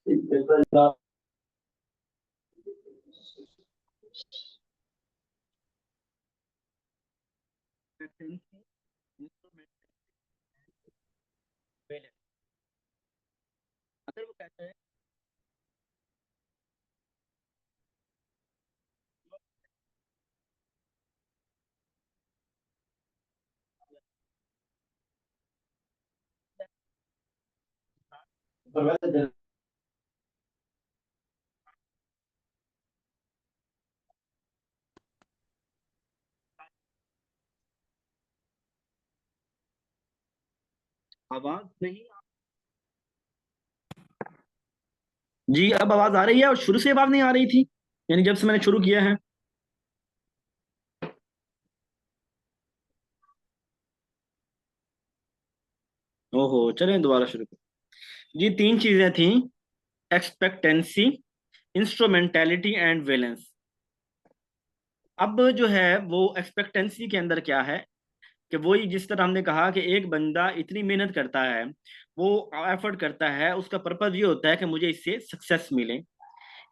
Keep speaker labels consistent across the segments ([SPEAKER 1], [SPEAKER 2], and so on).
[SPEAKER 1] अगर वो कहते हैं आवाज नहीं। जी अब आवाज आ रही है, और शुरू से आवाज नहीं आ रही थी, यानी जब से मैंने शुरू किया है। ओहो, चलें दोबारा शुरू करें। जी तीन चीजें थी: एक्सपेक्टेंसी, इंस्ट्रूमेंटेलिटी एंड वैलेंस। अब जो है वो एक्सपेक्टेंसी के अंदर क्या है कि वही जिस तरह हमने कहा कि एक बंदा इतनी मेहनत करता है, वो एफर्ट करता है, उसका पर्पज ये होता है कि मुझे इससे सक्सेस मिले।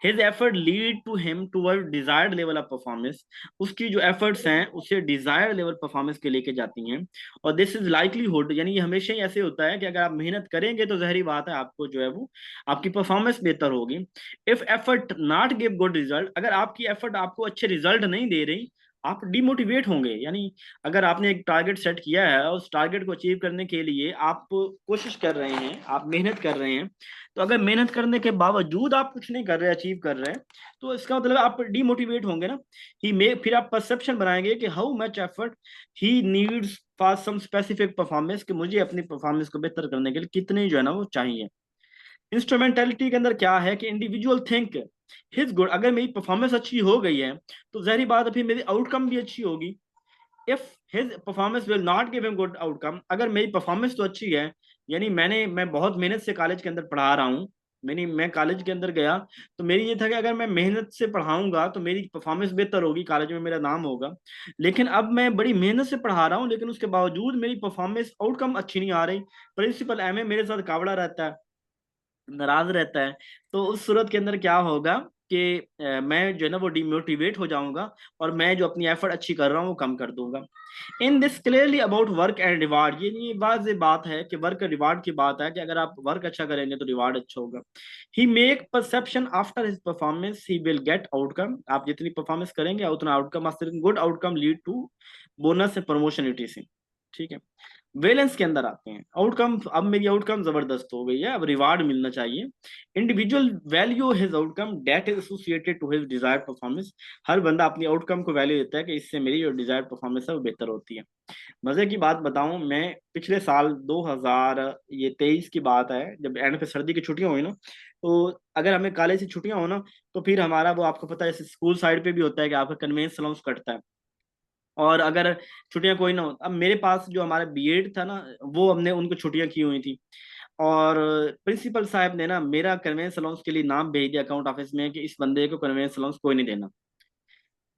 [SPEAKER 1] His effort lead to him toward desired level of performance. उसकी जो एफर्ट्स हैं उसे डिजायर्ड लेवल परफॉर्मेंस के लेके जाती हैं। और दिस इज लाइकलीहुड, यानी ये हमेशा ही ऐसे होता है कि अगर आप मेहनत करेंगे तो जहरी बात है आपको जो है वो आपकी परफॉर्मेंस बेहतर होगी। If effort not give good result, अगर आपकी एफर्ट आपको अच्छे रिजल्ट नहीं दे रही, आप डिमोटिवेट होंगे। यानी अगर आपने एक टारगेट सेट किया है और उस टारगेट को अचीव करने के लिए आप कोशिश कर रहे हैं, आप मेहनत कर रहे हैं, तो अगर मेहनत करने के बावजूद आप कुछ नहीं कर रहे, अचीव कर रहे हैं, तो इसका मतलब आप डिमोटिवेट होंगे ना। ही मे फिर आप परसेप्शन बनाएंगे कि how much effort he needs for some specific performance, कि मुझे अपनी परफॉर्मेंस को बेहतर करने के लिए कितने जो है ना वो चाहिए। इंस्ट्रूमेंटेलिटी के अंदर क्या है कि इंडिविजुअल थिंक हिज गुड, अगर मेरी परफॉर्मेंस अच्छी हो गई है तो जहरी बात है फिर मेरी आउटकम भी अच्छी होगी। If his performance will not give him good outcome, अगर मेरी परफॉर्मेंस तो अच्छी है, यानी मैं बहुत मेहनत से कॉलेज के अंदर पढ़ा रहा हूँ, मैं कॉलेज के अंदर गया तो मेरी ये था कि अगर मैं मेहनत से पढ़ाऊंगा तो मेरी परफॉर्मेंस बेहतर होगी, कॉलेज में मेरा नाम होगा। लेकिन अब मैं बड़ी मेहनत से पढ़ा रहा हूँ लेकिन उसके बावजूद मेरी परफॉर्मेंस आउटकम अच्छी नहीं आ रही। प्रिंसिपल एम ए मेरे साथ कावड़ा रहता है, नाराज रहता है। तो उस सूरत के अंदर क्या होगा कि मैं जो है ना वो डिमोटिवेट हो जाऊंगा, और मैं जो अपनी एफर्ट अच्छी कर रहा हूँ वो कम कर दूंगा। In this clearly about work and reward, ये वाज़ेह बात है कि वर्क रिवार्ड की बात है कि अगर आप वर्क अच्छा करेंगे तो रिवार्ड अच्छा होगा। He make perception after his performance he will get outcome, आप जितनी परफॉर्मेंस करेंगे उतना outcome, good outcome lead to bonus and promotion etc. ठीक है। वैलेंस के अंदर आते हैं आउटकम। अब मेरी आउटकम जबरदस्त हो गई है, अब रिवार्ड मिलना चाहिए। Individual value his outcome that is associated to his desired performance, हर बंदा अपनी आउटकम को वैल्यू देता है कि इससे मेरी जो डिजायर्ड परफॉर्मेंस है वो बेहतर होती है। मजे की बात बताऊं, मैं पिछले साल 2023 की बात है, जब एंड पे सर्दी की छुट्टियां हुई ना, तो अगर हमें कॉलेज से छुट्टियां हो ना, तो फिर हमारा वो आपको पता है जैसे स्कूल साइड पे भी होता है कि आपका कन्वेंस अलाउंस कटता है। और अगर छुट्टियां कोई ना हो, अब मेरे पास जो हमारा बीएड था ना, वो हमने उनको छुट्टियां की हुई थी, और प्रिंसिपल साहब ने ना मेरा कन्वेंस अलाउंस के लिए नाम भेज दिया अकाउंट ऑफिस में कि इस बंदे को कन्वेंस अलाउंस कोई नहीं देना।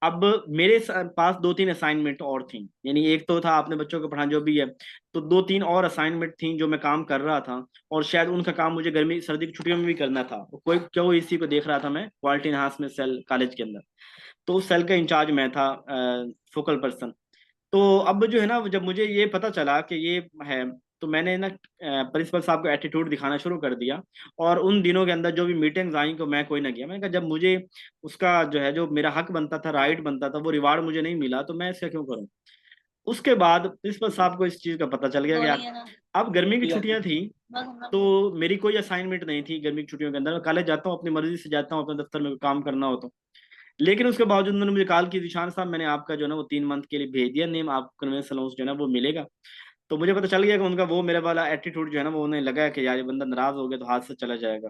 [SPEAKER 1] अब मेरे पास दो तीन असाइनमेंट और थी, यानी एक तो था अपने बच्चों को पढ़ाना जो भी है, तो दो तीन और असाइनमेंट थी जो मैं काम कर रहा था, और शायद उनका काम मुझे गर्मी सर्दी की छुट्टियों में भी करना था। कोई क्यों इसी को देख रहा था मैं क्वालिटी एनहांसमेंट सेल कॉलेज के अंदर, तो उस सेल का इंचार्ज मैं था, फोकल पर्सन। तो अब जो है ना जब मुझे ये पता चला कि ये है, तो मैंने ना प्रिंसिपल साहब को एटीट्यूड दिखाना शुरू कर दिया। और उन दिनों के अंदर जो भी मीटिंग्स आई को मैं कोई ना गया। मैंने कहा जब मुझे उसका जो है जो मेरा हक बनता था, राइट बनता था, वो रिवार्ड मुझे नहीं मिला तो मैं इसका क्यों करूं। उसके बाद प्रिंसिपल साहब को इस चीज का पता चल गया कि यार अब गर्मी की छुट्टियां थी, तो मेरी कोई असाइनमेंट नहीं थी गर्मी की छुट्टियों के अंदर, मैं कॉलेज जाता हूँ अपनी मर्जी से जाता हूँ, अपने दफ्तर में काम करना हो तो। लेकिन उसके बावजूद उन्होंने मुझे कॉल की, निशान साहब मैंने आपका जो है ना वो 3 मंथ के लिए भेज दिया नेम, आप कन्वेंस अलाउंस जो है ना वो मिलेगा। तो मुझे पता चल गया कि उनका वो मेरे वाला एटीट्यूड जो है ना वो उन्हें लगा कि यार ये बंदा नाराज हो गया तो हाथ से चला जाएगा।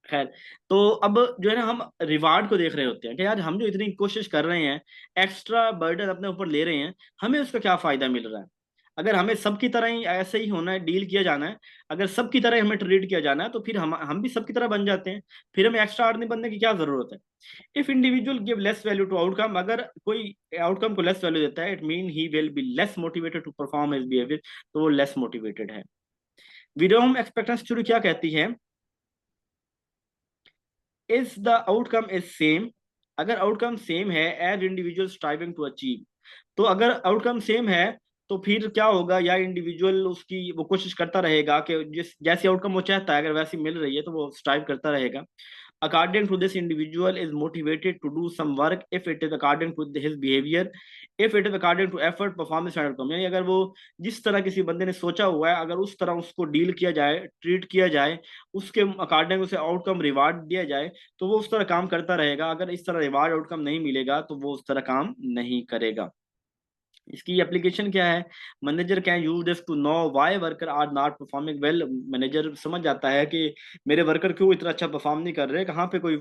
[SPEAKER 1] खैर, तो अब जो है ना हम रिवार्ड को देख रहे होते हैं कि यार हम जो इतनी कोशिश कर रहे हैं, एक्स्ट्रा बर्डन अपने ऊपर ले रहे हैं, हमें उसका क्या फायदा मिल रहा है। अगर हमें सबकी तरह ही ऐसे ही होना है, डील किया जाना है, अगर सबकी तरह हमें ट्रीट किया जाना है, तो फिर हम भी सबकी तरह बन जाते हैं, फिर हमें एक्स्ट्रा आदमी बनने की क्या जरूरत है। If individual give less value to outcome, अगर कोई आउटकम को लेस वैल्यू देता है, it mean he will be less motivated to perform his behaviour, तो वो लेस मोटिवेटेड है। विडोम एक्सपेक्टेंस थ्योरी क्या कहती है is the outcome is same, अगर आउटकम सेम है as individual striving to achieve, तो अगर आउटकम सेम है तो फिर क्या होगा, या इंडिविजुअल उसकी वो कोशिश करता रहेगा कि जिस जैसी आउटकम वो चाहता है अगर वैसी मिल रही है तो वो स्ट्राइव करता रहेगा। According to this individual is motivated to do some work if it is according to his behavior, if it is according to effort performance and outcome, यानी अगर वो जिस तरह किसी बंदे ने सोचा हुआ है अगर उस तरह उसको डील किया जाए, ट्रीट किया जाए, उसके अकॉर्डिंग उसे आउटकम रिवार्ड दिया जाए तो वो उस तरह काम करता रहेगा। अगर इस तरह रिवार्ड आउटकम नहीं मिलेगा तो वो उस तरह काम नहीं करेगा। इसकी एप्लीकेशन क्या है, manager can use this to know why worker are not performing well. Manager समझ जाता है कि मेरे वर्कर क्यों इतना अच्छा परफॉर्म नहीं कर रहे, कहाँ पे कोई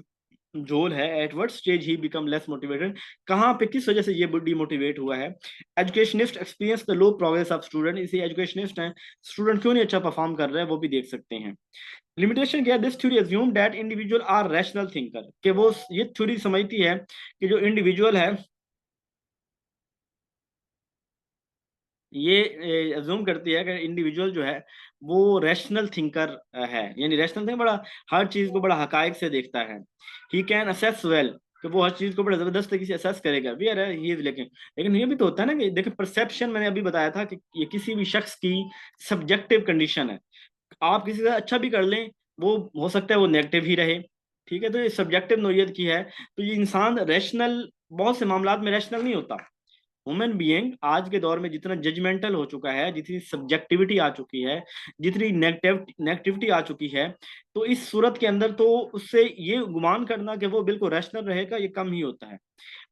[SPEAKER 1] जोल है, at what stage he become less motivated, कहाँ पे किस वजह से ये डिमोटिवेट हुआ है। Educationist experience the low progress of student, इसे एजुकेशनिस्ट है, स्टूडेंट क्यों नहीं अच्छा परफॉर्म कर रहा है वो भी देख सकते हैं। लिमिटेशन क्या है, this theory assume that individual are rational thinker, कि वो ये थ्योरी समझती है कि जो इंडिविजुअल है ये अज्यूम करती है कि इंडिविजुअल जो है वो रैशनल थिंकर है, यानी रैशनल थिंकर बड़ा हर चीज को बड़ा हकायक से देखता है। ही कैन असेस वेल, कि वो हर चीज को बड़ा जबरदस्त तरीके से असेस करेगा भी है ही इज, लेकिन ये भी तो होता है ना कि देखिए परसेप्शन, मैंने अभी बताया था कि ये किसी भी शख्स की सब्जेक्टिव कंडीशन है। आप किसी से अच्छा भी कर लें वो हो सकता है वो नेगेटिव ही रहे, ठीक है, तो ये सब्जेक्टिव नोयत की है। तो ये इंसान रैशनल बहुत से मामलात में रैशनल नहीं होता। ह्यूमन बीइंग आज के दौर में जितना जजमेंटल हो चुका है, जितनी सब्जेक्टिविटी आ चुकी है, जितनी नेगेटिविटी आ चुकी है, तो इस सूरत के अंदर तो उससे ये गुमान करना कि वो बिल्कुल रैशनल रहेगा ये कम ही होता है।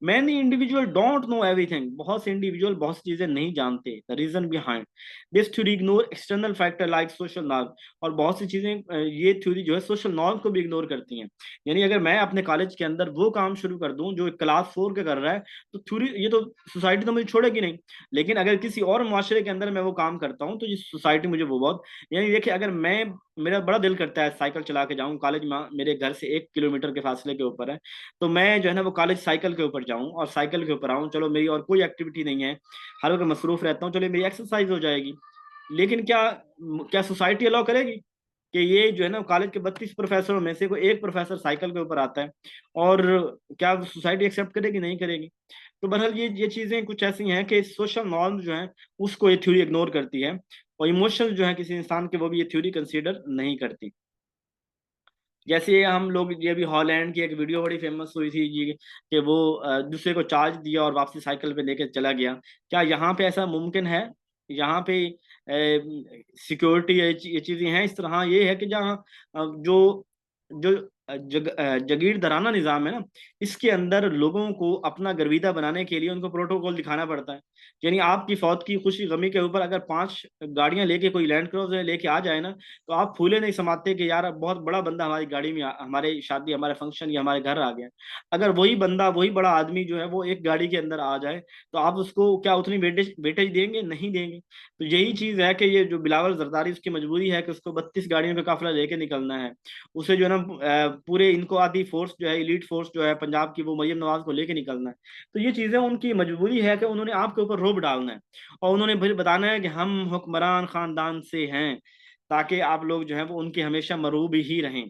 [SPEAKER 1] Many individual don't know everything, बहुत से इंडिविजुअल बहुत सी चीजें नहीं जानते। The reason behind this theory ignore external factor like social norm, और बहुत सी चीजें ये थ्योरी जो है सोशल नॉर्म को भी इग्नोर करती हैं। यानी अगर मैं अपने कॉलेज के अंदर वो काम शुरू कर दूं जो क्लास 4 के कर रहा है तो थ्योरी ये तो सोसाइटी तो मुझे छोड़ेगी नहीं। लेकिन अगर किसी और माशरे के अंदर मैं वो काम करता हूँ तो ये सोसाइटी मुझे वो बहुत, यानी देखिए अगर मैं, मेरा बड़ा दिल करता है साइकिल चला के जाऊं कॉलेज में, मेरे घर से 1 किलोमीटर के फासले के ऊपर है, तो मैं जो है ना वो कॉलेज साइकिल के ऊपर जाऊं और साइकिल के ऊपर आऊं, चलो मेरी और कोई एक्टिविटी नहीं है, हर वक्त मसरूफ रहता हूँ, चलो मेरी एक्सरसाइज हो जाएगी। लेकिन क्या क्या सोसाइटी अलाउ करेगी कि ये जो है ना कॉलेज के 32 प्रोफेसरों में से कोई एक प्रोफेसर साइकिल के ऊपर आता है, और क्या सोसाइटी एक्सेप्ट करेगी, नहीं करेगी। तो बहरहाल ये चीजें कुछ ऐसी हैं कि सोशल नॉर्म जो है उसको ये थ्योरी इग्नोर करती है, और इमोशंस जो है किसी इंसान के वो भी ये थ्योरी कंसीडर नहीं करती। जैसे हम लोग ये अभी हॉलैंड की एक वीडियो बड़ी फेमस हुई थी जी, कि वो दूसरे को चार्ज दिया और वापसी साइकिल पे लेके चला गया। क्या यहाँ पे ऐसा मुमकिन है? यहाँ पे सिक्योरिटी ये चीजें हैं इस तरह। हाँ, ये है कि जहाँ जो जो जगीर दराना निज़ाम है ना, इसके अंदर लोगों को अपना गर्विदा बनाने के लिए उनको प्रोटोकॉल दिखाना पड़ता है। यानी आपकी फौत की खुशी गमी के ऊपर अगर 5 गाड़ियां लेके कोई लैंड क्रूजर लेके आ जाए ना, तो आप फूले नहीं समाते कि यार बहुत बड़ा बंदा हमारी गाड़ी में हमारे शादी हमारे फंक्शन या हमारे घर आ गया। अगर वही बंदा वही बड़ा आदमी जो है वो एक गाड़ी के अंदर आ जाए तो आप उसको क्या उतनी वेटेज वेटेज देंगे? नहीं देंगे। तो यही चीज है कि ये जो बिलावल जरदारी उसकी मजबूरी है कि उसको 32 गाड़ियों का काफिला लेके निकलना है। उसे जो है ना पूरे इनको आदि फोर्स जो है, इलीट फोर्स जो है पंजाब की, वो मरियम नवाज को लेके निकलना है। तो ये चीजें उनकी मजबूरी है कि उन्होंने आपके ऊपर रोब डालना है, और उन्होंने फिर बताना है कि हम हुक्मरान खानदान से हैं, ताकि आप लोग जो है वो उनके हमेशा मरूब ही रहें।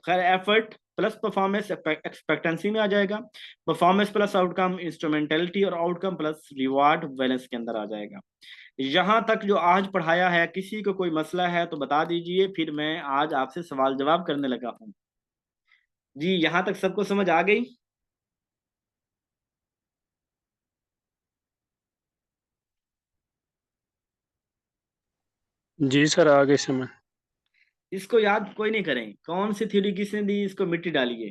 [SPEAKER 1] खैर, एफर्ट प्लस परफॉर्मेंस एक्सपेक्टेंसी में आ जाएगा, परफॉर्मेंस प्लस आउटकम इंस्ट्रूमेंटेलिटी, और आउटकम प्लस रिवार्ड बैलेंस के अंदर आ जाएगा। यहाँ तक जो आज पढ़ाया है, किसी को कोई मसला है तो बता दीजिए, फिर मैं आज आपसे सवाल जवाब करने लगा हूँ। जी, यहाँ तक सबको समझ आ गई?
[SPEAKER 2] जी सर, आगे समय।
[SPEAKER 1] इसको याद कोई नहीं करें, कौन सी थ्योरी किसने दी इसको मिट्टी डालिए,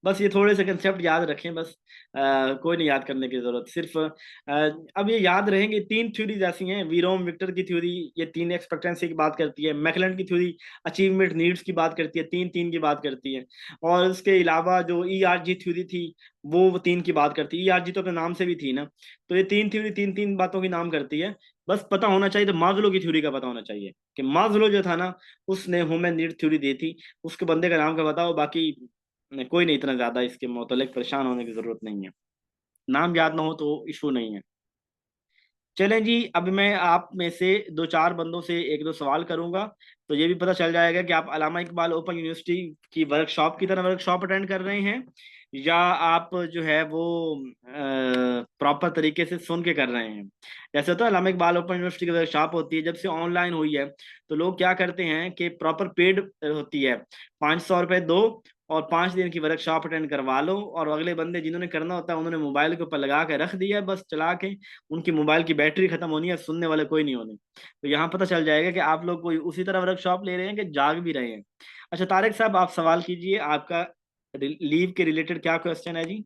[SPEAKER 1] बस ये थोड़े से कंसेप्ट याद रखें बस। कोई नहीं याद करने की जरूरत, सिर्फ अब ये याद रहेंगे। 3 थ्योरीज ऐसी हैं, वीरोम विक्टर की थ्योरी ये 3 एक्सपेक्टेंसी की बात करती है, मैकलेंड की थ्योरी अचीवमेंट नीड्स की बात करती है, 3 3 की बात करती है, और उसके अलावा जो ERG थ्योरी थी वो 3 की बात करती है। ERG तो अपने नाम से भी थी ना। तो ये 3 थ्योरी 3 3 बातों की नाम करती है। बस पता होना चाहिए, तो माज्लो की थ्योरी का पता होना चाहिए कि माज्लो जो था ना उसने ह्यूमन नीड थ्योरी दी थी। उसके बंदे का नाम का बताओ, बाकी कोई नहीं, इतना ज्यादा इसके मतलब परेशान होने की जरूरत नहीं है। नाम याद ना हो तो इशू नहीं है। चलें जी, अब मैं आप में से दो चार बंदों से एक दो सवाल करूंगा, तो ये भी पता चल जाएगा कि आप अल्लामा इकबाल ओपन यूनिवर्सिटी की वर्कशॉप की तरह वर्कशॉप अटेंड कर रहे हैं, या आप जो है वो प्रॉपर तरीके से सुन के कर रहे हैं। जैसे होता है अल्लामा इकबाल ओपन यूनिवर्सिटी की वर्कशॉप होती है, जब से ऑनलाइन हुई है तो लोग क्या करते हैं कि प्रॉपर पेड होती है, 500 रुपये दो और 5 दिन की वर्कशॉप अटेंड करवा लो, और अगले बंदे जिन्होंने करना होता है उन्होंने मोबाइल के ऊपर लगा के रख दिया है, बस चला के उनकी मोबाइल की बैटरी खत्म होनी है, सुनने वाले कोई नहीं होने। तो यहाँ पता चल जाएगा कि आप लोग कोई उसी तरह वर्कशॉप ले रहे हैं कि जाग भी रहे हैं। अच्छा तारिक साहब, आप सवाल कीजिए, आपका लीव के रिलेटेड क्या क्वेश्चन है जी?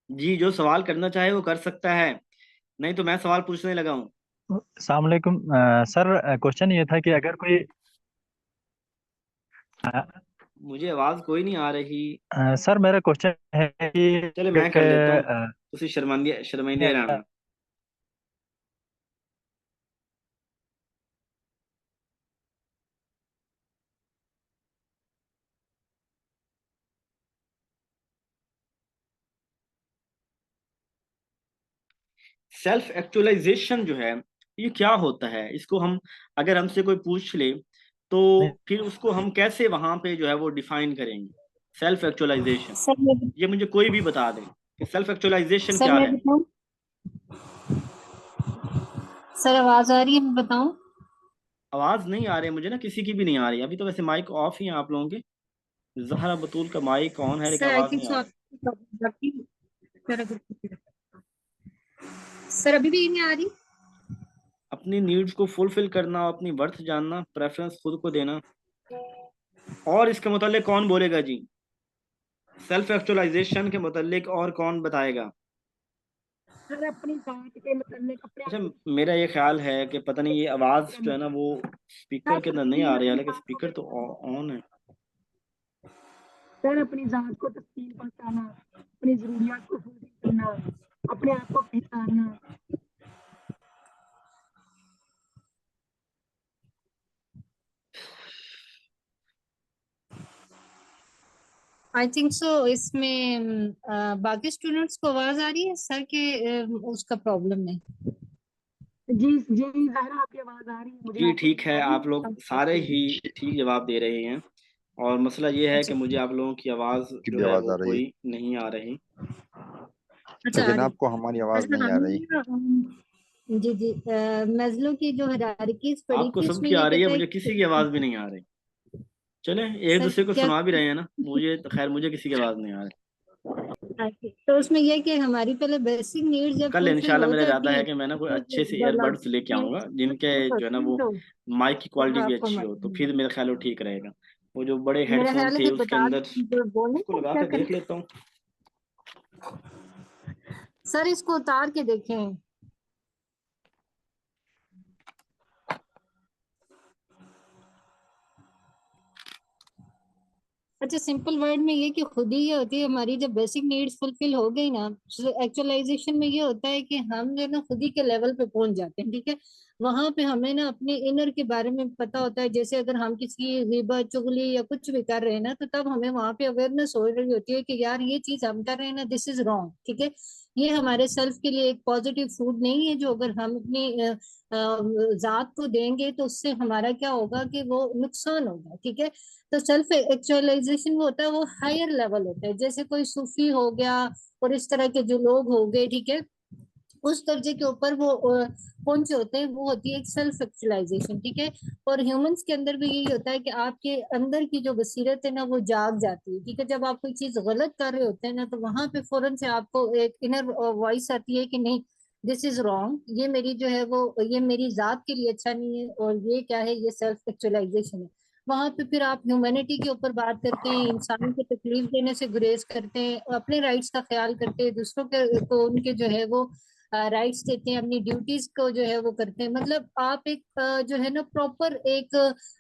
[SPEAKER 1] जी, जो सवाल करना चाहे वो कर सकता है, नहीं तो मैं सवाल पूछने लगा हूँ।
[SPEAKER 2] अस्सलाम वालेकुम सर। क्वेश्चन ये था कि अगर कोई
[SPEAKER 1] मुझे आवाज कोई नहीं आ रही।
[SPEAKER 2] सर मेरा क्वेश्चन है कि
[SPEAKER 1] चले मैं
[SPEAKER 2] एक
[SPEAKER 1] कर लेता हूँ, उसी शर्मांदे शर्माइंदे रहना। सेल्फ एक्चुअलाइजेशन जो है ये क्या होता है, इसको हम अगर हमसे कोई पूछ ले तो
[SPEAKER 2] नहीं,
[SPEAKER 1] फिर उसको हम कैसे वहां पे जो है वो डिफाइन करेंगे? सेल्फ एक्चुअलाइजेशन,
[SPEAKER 3] सर मैं
[SPEAKER 1] ये मुझे कोई भी बता दे कि सेल्फ एक्चुअलाइजेशन
[SPEAKER 3] सर
[SPEAKER 1] क्या
[SPEAKER 3] मैं
[SPEAKER 1] है।
[SPEAKER 3] बताऊं। सर आवाज आ रही है, मैं बताऊं।
[SPEAKER 1] आवाज नहीं आ रही मुझे ना, किसी की भी नहीं आ रही अभी तो, वैसे माइक ऑफ ही है आप लोगों के। जहरा बतूल का माइक ऑन है लेकिन
[SPEAKER 3] सर आई
[SPEAKER 1] आवाज
[SPEAKER 3] थिंक
[SPEAKER 1] नहीं
[SPEAKER 3] सो
[SPEAKER 1] आ रही।
[SPEAKER 3] आपकी सर सर अभी भी नहीं आ रही।
[SPEAKER 1] अपनी नीड्स को फुलफिल करना, अपनी वर्थ जानना, प्रेफरेंस खुद को देना। और इसके मुतालिक कौन बोलेगा जी? सेल्फ एक्चुअलाइजेशन के मुतालिक और कौन बताएगा?
[SPEAKER 3] सर अपनी जात के मतलब अपने
[SPEAKER 1] अच्छा,
[SPEAKER 3] आप को
[SPEAKER 1] मेरा ये ख्याल है कि पता नहीं ये आवाज जो है ना
[SPEAKER 3] सर
[SPEAKER 1] वो स्पीकर के अंदर नहीं आ रही है, हालांकि स्पीकर तो
[SPEAKER 3] अपनी
[SPEAKER 1] ऑन है।
[SPEAKER 3] जात को तस्लीम पहुंचाना, अपनी जरूरियात को फुलफिल करना, अपने आप को पहचानना। आई थिंक सो इसमें बाकी स्टूडेंट्स को आवाज आ रही है सर के उसका प्रॉब्लम है। जी जी जहरा आपकी आवाज आ रही है, मुझे
[SPEAKER 1] जी
[SPEAKER 3] आपको
[SPEAKER 1] ठीक
[SPEAKER 3] नहीं
[SPEAKER 1] है,
[SPEAKER 3] आ
[SPEAKER 1] आप लोग सारे
[SPEAKER 3] रही।
[SPEAKER 1] ही ठीक जवाब दे रहे हैं, और मसला ये है कि
[SPEAKER 3] अच्छा
[SPEAKER 1] मुझे आप लोगों की आवाज
[SPEAKER 4] की
[SPEAKER 1] जो
[SPEAKER 4] भी
[SPEAKER 1] है
[SPEAKER 4] आवाज
[SPEAKER 1] वो
[SPEAKER 4] आ रही है,
[SPEAKER 1] कोई नहीं आ रही।
[SPEAKER 3] अच्छा आ
[SPEAKER 4] लेकिन
[SPEAKER 3] रही।
[SPEAKER 4] आपको हमारी आवाज
[SPEAKER 3] अच्छा
[SPEAKER 4] नहीं आ रही।
[SPEAKER 3] जी जी मैस्लो की जो हायरार्कीज पढ़ी
[SPEAKER 1] आपको
[SPEAKER 3] थी उसमें
[SPEAKER 1] सबकी
[SPEAKER 3] ये
[SPEAKER 1] आ रही है,
[SPEAKER 3] कहता है
[SPEAKER 1] मुझे किसी की
[SPEAKER 3] कि
[SPEAKER 1] आवाज भी नहीं आ रही। चले, एक
[SPEAKER 3] सर
[SPEAKER 1] दूसरे को
[SPEAKER 3] क्या
[SPEAKER 1] सुना भी रहे हैं ना, मुझे तो खैर मुझे किसी की आवाज नहीं आ रही।
[SPEAKER 3] तो उसमें यह कि हमारी पहले बेसिक नीड्स जब
[SPEAKER 1] कल
[SPEAKER 3] फुलफिल
[SPEAKER 1] इंशाल्लाह
[SPEAKER 3] हो
[SPEAKER 1] मेरा इरादा
[SPEAKER 3] जाती
[SPEAKER 1] है
[SPEAKER 3] है
[SPEAKER 1] कि मैं ना कोई
[SPEAKER 3] तो
[SPEAKER 1] अच्छे से
[SPEAKER 3] बदलाव
[SPEAKER 1] ईयरबड्स लेके आऊंगा जिनके जो है ना
[SPEAKER 3] होती है,
[SPEAKER 1] वो
[SPEAKER 3] तो
[SPEAKER 1] माइक की क्वालिटी
[SPEAKER 3] हाँ
[SPEAKER 1] भी
[SPEAKER 3] आपको
[SPEAKER 1] अच्छी हो, तो फिर मेरा ख्याल वो ठीक रहेगा। वो जो बड़े
[SPEAKER 3] मेरा
[SPEAKER 1] हेडफोन
[SPEAKER 3] ख्याल है
[SPEAKER 1] थे
[SPEAKER 3] कि
[SPEAKER 1] उसके
[SPEAKER 3] बता
[SPEAKER 1] अंदर,
[SPEAKER 3] जो बोलने
[SPEAKER 1] इसको
[SPEAKER 3] को
[SPEAKER 1] लगा
[SPEAKER 3] क्या
[SPEAKER 1] के
[SPEAKER 3] करें।
[SPEAKER 1] देख लेता हूँ।
[SPEAKER 3] सर इसको उतार के देखें। अच्छा सिंपल वर्ड में ये कि खुद ही ये होती है हमारी जब बेसिक नीड्स फुलफिल हो गई ना, एक्चुअलाइजेशन में ये होता है कि हम जो है ना खुद ही के लेवल पे पहुंच जाते हैं, ठीक है। वहां पे हमें ना अपने इनर के बारे में पता होता है, जैसे अगर हम किसी की गीबत चुगली या कुछ भी कर रहे हैं ना, तो तब हमें वहां पे अवेयरनेस हो रही होती है कि यार ये चीज हम कर रहे हैं ना, दिस इज रॉन्ग, ठीक है। ये हमारे सेल्फ के लिए एक पॉजिटिव फूड नहीं है, जो अगर हम अपनी जात को देंगे तो उससे हमारा क्या होगा कि वो नुकसान होगा, ठीक है। तो सेल्फ एक्चुअलाइजेशन वो होता है, वो हायर लेवल होता है, जैसे कोई सूफी हो गया और इस तरह के जो लोग हो गए, ठीक है, उस दर्जे के ऊपर वो पहुंचे होते हैं, वो होती है एक सेल्फ एक्चुअलाइजेशन, ठीक है। और ह्यूमंस के अंदर भी यही होता है कि आपके अंदर की जो बसीरत है ना वो जाग जाती है, ठीक है। जब आप कोई चीज गलत कर रहे होते हैं ना, तो वहां पे फौरन से आपको एक इनर वॉइस आती है कि नहीं, दिस इज रॉन्ग, ये मेरी जो है वो ये मेरी जात के लिए अच्छा नहीं है, और ये क्या है, ये सेल्फ एक्चुअलाइजेशन है। वहां पे फिर आप ह्यूमैनिटी के ऊपर बात करते हैं, इंसानों को तकलीफ देने से गुरेज करते हैं, अपने राइट्स का ख्याल करते हैं, दूसरों के को उनके जो है वो राइट्स देते हैं, अपनी ड्यूटीज को जो है वो करते हैं। मतलब आप एक जो है ना प्रॉपर एक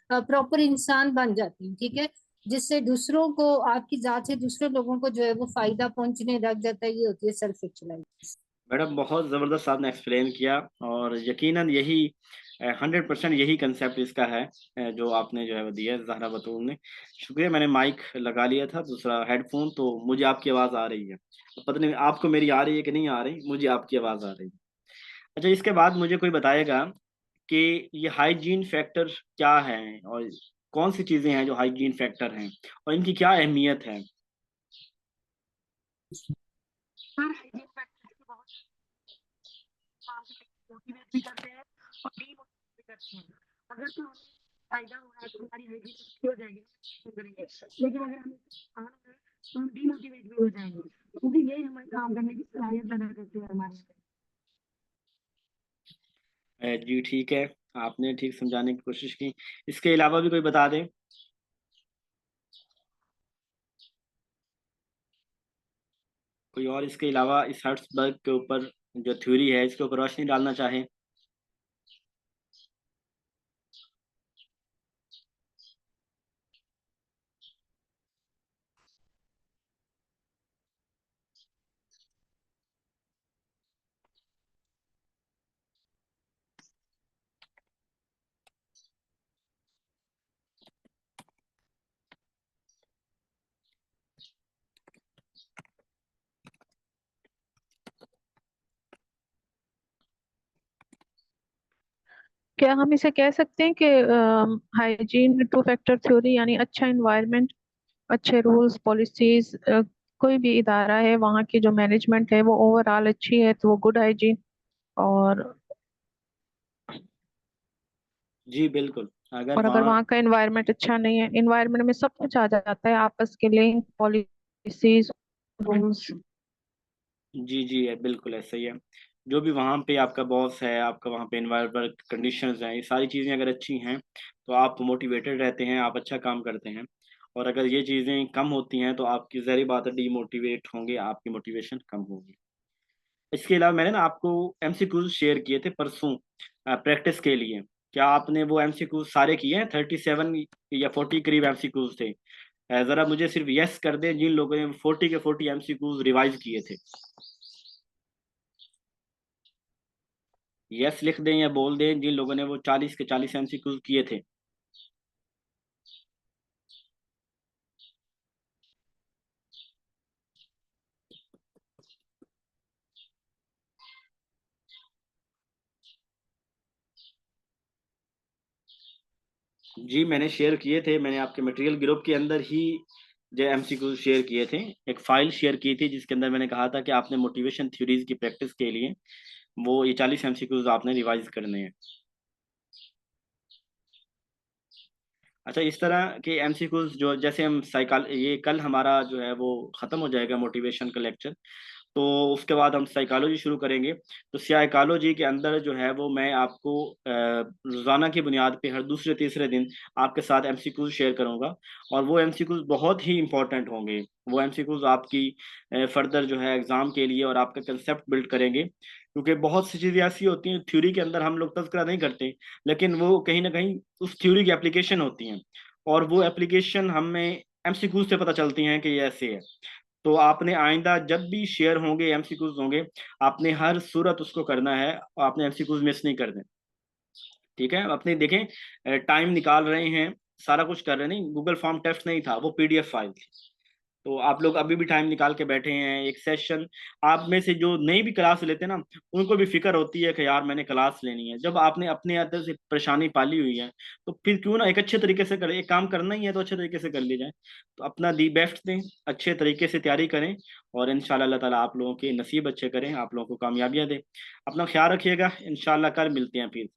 [SPEAKER 3] प्रॉपर इंसान बन जाते हैं, ठीक है, जिससे दूसरों को आपकी जात से दूसरे लोगों को जो है वो फायदा पहुंचने लग जाता है। ये होती है सेल्फ एक्चुअलाइजेशन।
[SPEAKER 1] मैडम बहुत ज़बरदस्त आपने एक्सप्लेन किया, और यकीनन यही 100% यही कंसेप्ट इसका है, जो आपने जो है वो दिया है ज़हरा बतूल ने। शुक्रिया। मैंने माइक लगा लिया था, दूसरा हेडफोन, तो मुझे आपकी आवाज़ आ रही है। अब पता नहीं आपको मेरी आ रही है कि नहीं आ रही, मुझे आपकी आवाज़ आ रही है। अच्छा, इसके बाद मुझे कोई बताएगा कि ये हाइजीन फैक्टर क्या है, और कौन सी चीज़ें हैं जो हाइजीन फैक्टर हैं, और इनकी क्या अहमियत है।
[SPEAKER 4] हर हाइजीन फैक्टर से बहुत काम मोटिवेट भी करते हैं और डीमोटिवेट भी करते हैं। अगर तो हमें फायदा हो रहा है तो हमारी हाइजीन अच्छी हो जाएगी, तो करेंगे। लेकिन अगर हमें नुकसान हो रहा है तो हम डीमोटिवेट भी हो जाएंगे, क्योंकि यही हमारे काम करने की सलाहियत पैदा करते हैं हमारे अंदर।
[SPEAKER 1] जी ठीक है, आपने ठीक समझाने की कोशिश की। इसके अलावा भी कोई बता दें। कोई और इसके अलावा इस हर्ट्सबर्ग के ऊपर जो थ्योरी है इसके ऊपर रोशनी डालना चाहे।
[SPEAKER 4] क्या हम इसे कह सकते हैं कि हाइजीन टू फैक्टर थ्योरी यानी अच्छा एनवायरनमेंट, अच्छे रूल्स पॉलिसीज, कोई भी इदारा है वहाँ की जो मैनेजमेंट है वो ओवरऑल अच्छी है तो वो गुड हाइजीन। और
[SPEAKER 1] जी बिल्कुल। अगर
[SPEAKER 4] और अगर
[SPEAKER 1] वहाँ
[SPEAKER 4] वहाँ का एनवायरनमेंट अच्छा नहीं है, एनवायरनमेंट में सब कुछ आ जाता है, आपस के लिंक पॉलिसीज रूल्स।
[SPEAKER 1] जी जी बिल्कुल ऐसा ही है। जो भी वहाँ पे आपका बॉस है, आपका वहाँ पे एनवायरनमेंट कंडीशंस हैं, ये सारी चीज़ें अगर अच्छी हैं तो आप मोटिवेटेड रहते हैं, आप अच्छा काम करते हैं। और अगर ये चीज़ें कम होती हैं तो आपकी ज़ाहिर बात है डीमोटिवेट होंगे, आपकी मोटिवेशन कम होगी। इसके अलावा मैंने ना आपको एमसीक्यूज शेयर किए थे परसों प्रैक्टिस के लिए। क्या आपने वो एमसीक्यूज सारे किए हैं? 37 या 40 करीब एमसीक्यूज थे। ज़रा मुझे सिर्फ यस कर दें जिन लोगों ने 40 के 40 एमसीक्यूज रिवाइज किए थे। यस लिख दें या बोल दें जिन लोगों ने वो 40 के 40 एमसीक्यूज किए थे। जी मैंने शेयर किए थे, मैंने आपके मटेरियल ग्रुप के अंदर ही जो एमसीक्यूज शेयर किए थे। एक फाइल शेयर की थी जिसके अंदर मैंने कहा था कि आपने मोटिवेशन थ्योरीज की प्रैक्टिस के लिए वो ये 40 एमसीक्यूज आपने रिवाइज करने हैं। अच्छा, इस तरह के एमसीक्यूज जो जैसे हम साइकाल ये कल हमारा जो है वो ख़त्म हो जाएगा मोटिवेशन का लेक्चर, तो उसके बाद हम साइकोलॉजी शुरू करेंगे। तो साइकोलॉजी के अंदर जो है वो मैं आपको रोज़ाना की बुनियाद पे हर दूसरे तीसरे दिन आपके साथ एमसीक्यूज शेयर करूंगा, और वो एमसीक्यूज बहुत ही इंपॉर्टेंट होंगे। वो एमसीक्यूज आपकी फर्दर जो है एग्ज़ाम के लिए और आपका कंसेप्ट बिल्ड करेंगे, क्योंकि बहुत सी चीज़ें ऐसी होती हैं थ्योरी के अंदर हम लोग तज़किरा नहीं करते, लेकिन वो कहीं ना कहीं उस थ्योरी की एप्लीकेशन होती हैं, और वो एप्लीकेशन हमें एमसीक्यूज से पता चलती हैं कि ये ऐसे है। तो आपने आइंदा जब भी शेयर होंगे एमसीक्यूज होंगे, आपने हर सूरत उसको करना है, और आपने एमसीक्यूज मिस नहीं करने। ठीक है, अपने देखें टाइम निकाल रहे हैं, सारा कुछ कर रहे हैं, नहीं गूगल फॉर्म टेस्ट नहीं था, वो पीडीएफ फाइल थी। तो आप लोग अभी भी टाइम निकाल के बैठे हैं एक सेशन। आप में से जो नई भी क्लास लेते हैं ना, उनको भी फिक्र होती है कि यार मैंने क्लास लेनी है। जब आपने अपने अंदर से परेशानी पाली हुई है तो फिर क्यों ना एक अच्छे तरीके से करें, एक काम करना ही है तो अच्छे तरीके से कर लिया जाए। तो अपना दी बेस्ट दें, अच्छे तरीके से तैयारी करें, और इंशाल्लाह अल्लाह ताला आप लोगों के नसीब अच्छे करें, आप लोगों को कामयाबियां दे। अपना ख्याल रखिएगा, इंशाल्लाह कल मिलते हैं फिर।